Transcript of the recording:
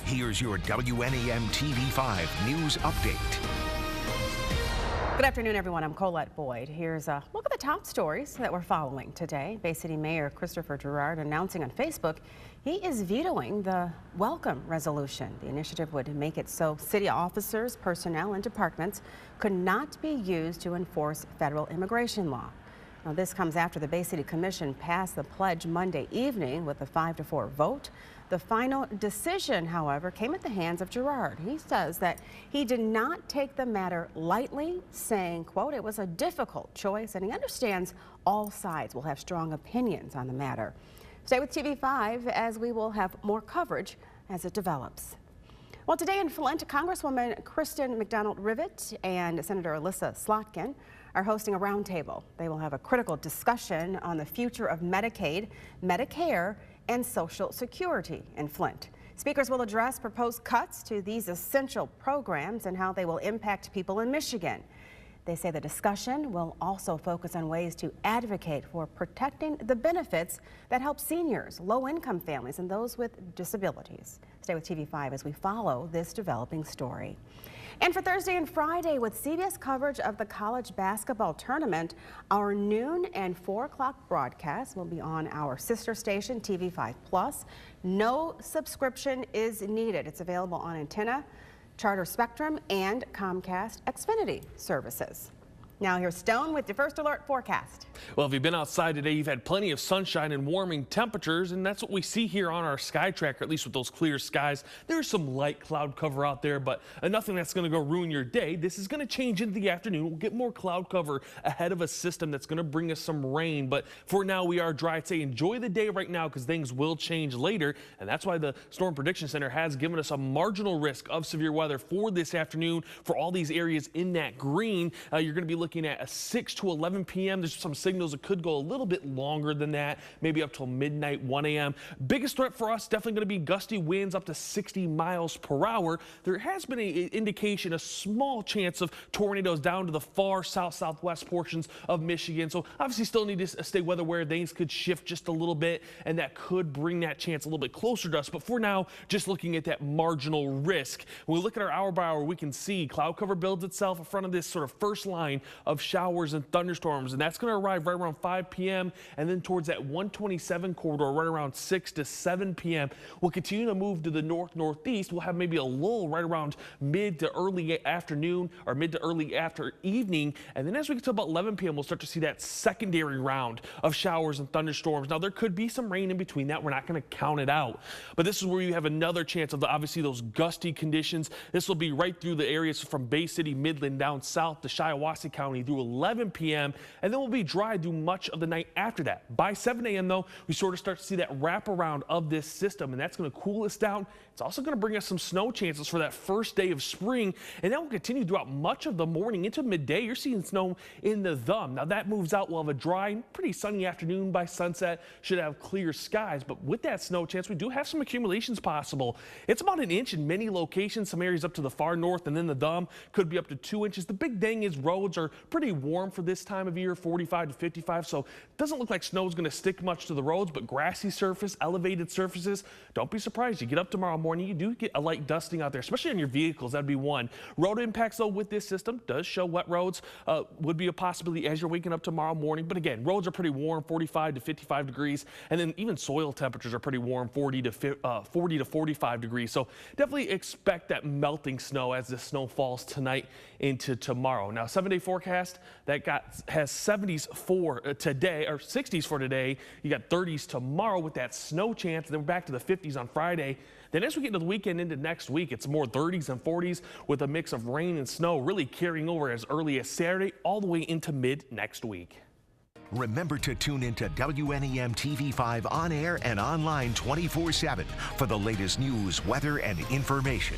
Here's your WNEM TV5 News Update. Good afternoon, everyone. I'm Colette Boyd. Here's a look at the top stories that we're following today. Bay City Mayor Christopher Gerard announcing on Facebook he is vetoing the welcome resolution. The initiative would make it so city officers, personnel, and departments could not be used to enforce federal immigration law. Now, this comes after the Bay City Commission passed the pledge Monday evening with a 5-4 vote. The final decision, however, came at the hands of Gerard. He says that he did not take the matter lightly, saying, quote, it was a difficult choice, and he understands all sides will have strong opinions on the matter. Stay with TV5 as we will have more coverage as it develops. Well, today in Flint, Congresswoman Kristen McDonald-Rivet and Senator Alyssa Slotkin are hosting a roundtable. They will have a critical discussion on the future of Medicaid, Medicare, and Social Security in Flint. Speakers will address proposed cuts to these essential programs and how they will impact people in Michigan. They say the discussion will also focus on ways to advocate for protecting the benefits that help seniors, low-income families, and those with disabilities. Stay with TV5 as we follow this developing story. And for Thursday and Friday, with CBS coverage of the college basketball tournament, our noon and 4 o'clock broadcast will be on our sister station, TV5+. No subscription is needed. It's available on antenna, Charter Spectrum, and Comcast Xfinity services. Now here's Stone with your first alert forecast. Well, if you've been outside today, you've had plenty of sunshine and warming temperatures, and that's what we see here on our sky tracker, at least with those clear skies. There's some light cloud cover out there, but nothing that's going to go ruin your day. This is going to change into the afternoon. We'll get more cloud cover ahead of a system that's going to bring us some rain, but for now we are dry. I'd say enjoy the day right now because things will change later, and that's why the Storm Prediction Center has given us a marginal risk of severe weather for this afternoon for all these areas in that green. You're going to be looking at a 6 to 11 p.m. There's some signals that could go a little bit longer than that, maybe up till midnight, 1 a.m. Biggest threat for us definitely going to be gusty winds up to 60 miles per hour. There has been an indication, a small chance of tornadoes down to the far southwest portions of Michigan. So obviously still need to stay weather aware. Things could shift just a little bit, and that could bring that chance a little bit closer to us. But for now, just looking at that marginal risk. When we look at our hour by hour, we can see cloud cover builds itself in front of this sort of first line of showers and thunderstorms, and that's going to arrive right around 5 p.m. and then towards that 127 corridor right around 6 to 7 p.m. We'll continue to move to the northeast. We'll have maybe a lull right around mid to early afternoon or mid to early after evening, and then as we get to about 11 p.m. we'll start to see that secondary round of showers and thunderstorms. Now there could be some rain in between that. We're not going to count it out, but this is where you have another chance of obviously those gusty conditions. This will be right through the areas from Bay City, Midland down south to Shiawassee County through 11 p.m. and then we'll be dry through much of the night after that. By 7 a.m. though, we sort of start to see that wraparound of this system, and that's going to cool us down. It's also going to bring us some snow chances for that first day of spring, and that will continue throughout much of the morning into midday. You're seeing snow in the thumb. Now that moves out. We'll have a dry, pretty sunny afternoon by sunset. Should have clear skies, but with that snow chance, we do have some accumulations possible. It's about an inch in many locations. Some areas up to the far north, and then the thumb could be up to 2 inches. The big thing is roads are pretty warm for this time of year, 45 to 55, so it doesn't look like snow is going to stick much to the roads, but grassy surface, elevated surfaces, don't be surprised. You get up tomorrow morning, you do get a light dusting out there, especially on your vehicles. That'd be one. Road impacts, though, with this system does show wet roads would be a possibility as you're waking up tomorrow morning, but again, roads are pretty warm, 45 to 55 degrees, and then even soil temperatures are pretty warm, 40 to 45 degrees, so definitely expect that melting snow as the snow falls tonight into tomorrow. Now, 7-day forecast that has 70s for today, or 60s for today. You got 30s tomorrow with that snow chance, and then we're back to the 50s on Friday. Then as we get into the weekend into next week, it's more 30s and 40s with a mix of rain and snow really carrying over as early as Saturday all the way into mid next week. Remember to tune into WNEM TV5 on air and online 24/7 for the latest news, weather, and information.